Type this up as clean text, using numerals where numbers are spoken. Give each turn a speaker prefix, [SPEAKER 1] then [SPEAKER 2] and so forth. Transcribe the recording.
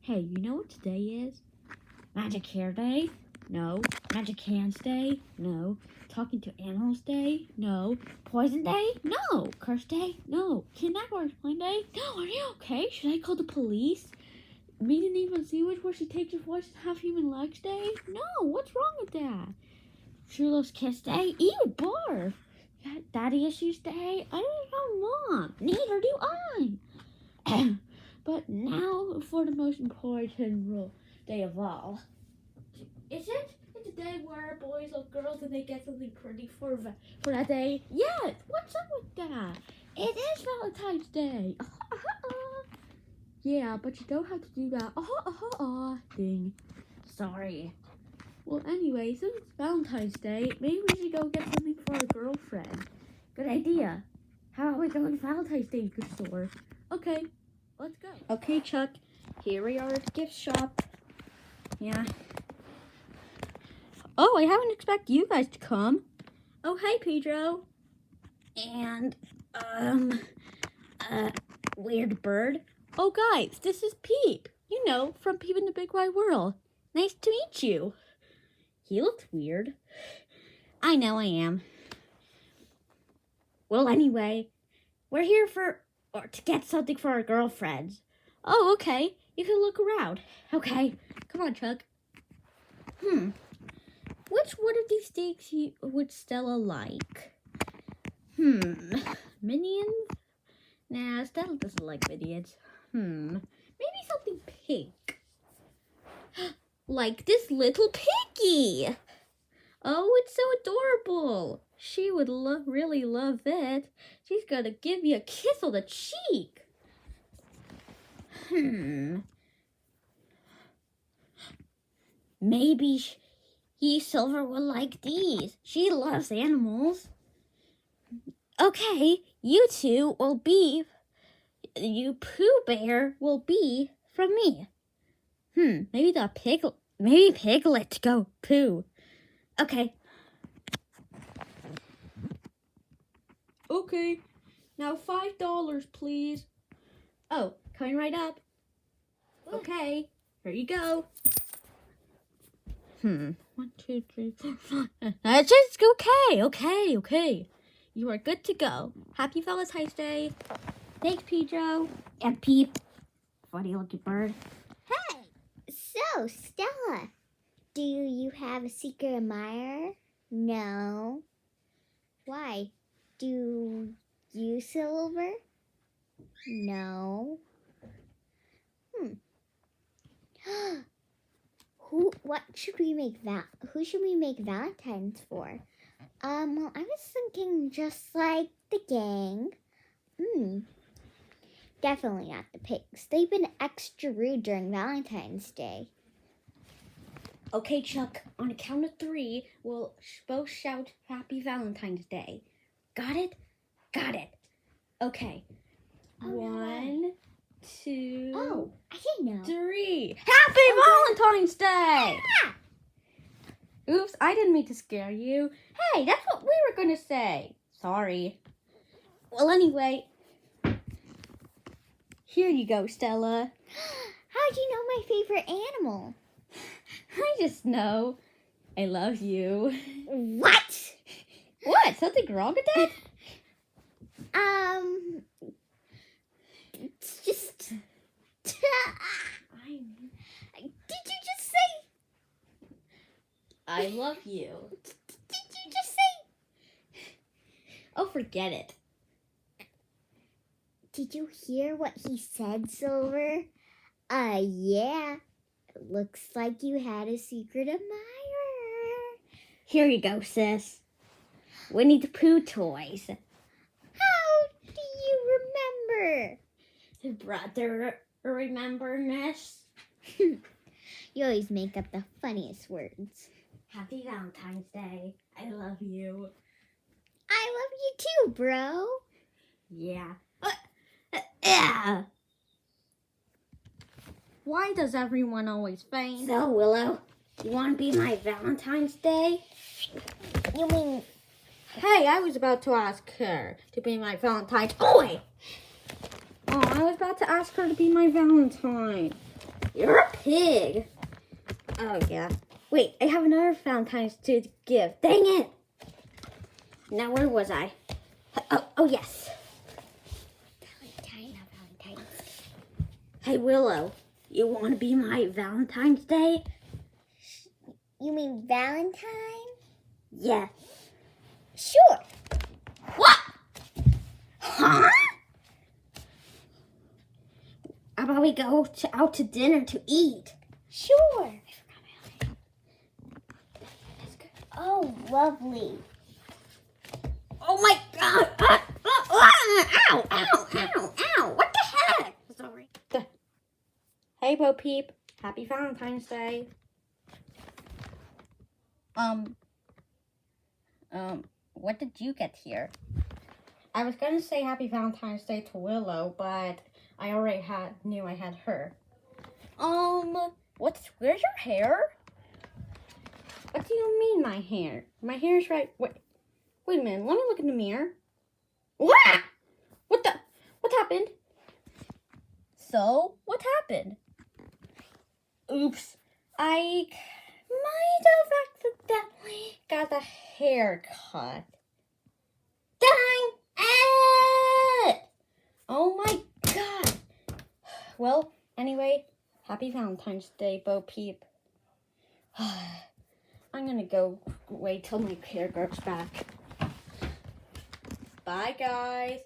[SPEAKER 1] Hey, you know what today is? Magic Hair Day? No. Magic Hands Day? No. Talking to Animals Day? No. Poison Day? No. Curse Day? No. Kidnap or Explain Day? No. Are you okay? Should I call the police? Meet an evil sandwich where she takes your voice and have human legs day? No. What's wrong with that? Shirley's Kiss Day? Ew, barf. Daddy Issues Day? I don't know, Mom. Neither do I. But now for the most important day of all. Is it? It's a day where boys love girls and they get something pretty for that day? Yes! What's up with that? It is Valentine's Day! Yeah, but you don't have to do that thing. Sorry. Well, anyway, since it's Valentine's Day, maybe we should go get something for our girlfriend. Good idea. How about we go to Valentine's Day store? Okay, let's go. Okay, Chuck. Here we are at the gift shop. Yeah. Oh, I haven't expected you guys to come. Oh, hey, Pedro. And, Weird Bird. Oh, guys, this is Peep. You know, from Peep in the Big Wide World. Nice to meet you. He looks weird. I know I am. Well, anyway, we're here to get something for our girlfriends. Oh, okay. You can look around. Okay. Come on, Chuck. Which one of these things would Stella like? Minions? Nah, Stella doesn't like minions. Maybe something pink. Like this little piggy. Oh, it's so adorable. She would really love it. She's gonna give you a kiss on the cheek. Maybe Silver will like these. She loves animals. Okay, you Pooh Bear will be from me. Maybe Piglet go Pooh. Okay. Okay, now $5, please. Oh, coming right up. Okay, here you go. 1, 2, 3, 4, 5. That's just okay. You are good to go. Happy Valentine's Day. Thanks, Pedro. And Peep. Funny looking bird.
[SPEAKER 2] Hey! So, Stella, do you have a secret admirer? No. Why? Do you, Silver? No. Who should we make Valentine's for? Well, I was thinking just like the gang. Definitely not the pigs. They've been extra rude during Valentine's Day.
[SPEAKER 1] Okay, Chuck, on a count of 3, we'll both shout Happy Valentine's Day. Got it? Got it. Okay.
[SPEAKER 2] Oh,
[SPEAKER 1] 1, 2,
[SPEAKER 2] Oh, I didn't know.
[SPEAKER 1] 3. Happy Valentine's Day!
[SPEAKER 2] Ah!
[SPEAKER 1] Oops, I didn't mean to scare you. Hey, that's what we were going to say. Sorry. Well, anyway, here you go, Stella.
[SPEAKER 2] How'd you know my favorite animal?
[SPEAKER 1] I just know. I love you.
[SPEAKER 2] What?
[SPEAKER 1] What? Something wrong with that?
[SPEAKER 2] It's just... Did you just say...
[SPEAKER 1] I love you.
[SPEAKER 2] Did you just say...
[SPEAKER 1] Oh, forget it.
[SPEAKER 2] Did you hear what he said, Silver? Yeah. Looks like you had a secret admirer.
[SPEAKER 1] Here you go, sis. Winnie the Pooh toys.
[SPEAKER 2] How do you remember?
[SPEAKER 1] Brother, remember this?
[SPEAKER 2] You always make up the funniest words.
[SPEAKER 1] Happy Valentine's Day. I love you.
[SPEAKER 2] I love you too, bro.
[SPEAKER 1] Yeah. Why does everyone always faint? So, Willow, you want to be my Valentine's Day?
[SPEAKER 2] You mean...
[SPEAKER 1] Hey, I was about to ask her to be my Valentine. Oh, wait! Oh, I was about to ask her to be my Valentine.
[SPEAKER 3] You're a pig. Oh, yeah. Wait, I have another Valentine's Day to give. Dang it. Now, where was I? Oh, yes.
[SPEAKER 2] Valentine, not Valentine's.
[SPEAKER 3] Hey, Willow, you want to be my Valentine's Day?
[SPEAKER 2] You mean Valentine?
[SPEAKER 3] Yeah.
[SPEAKER 2] Sure.
[SPEAKER 3] What? Huh? How about we go out to dinner to eat?
[SPEAKER 2] Sure. Oh, lovely.
[SPEAKER 3] Oh my god! Ow! Ow! What the heck? Sorry. Hey, Bo Peep. Happy Valentine's Day. What did you get here? I was gonna say Happy Valentine's Day to Willow, but I already knew I had her. Where's your hair? What do you mean, my hair? My hair's right. Wait a minute. Let me look in the mirror. What? What happened? So, what happened? Oops. I might have accidentally got a haircut. Dang it! Oh my god. Well, anyway, happy Valentine's Day, Bo Peep. I'm gonna go wait till my hair grows back. Bye, guys.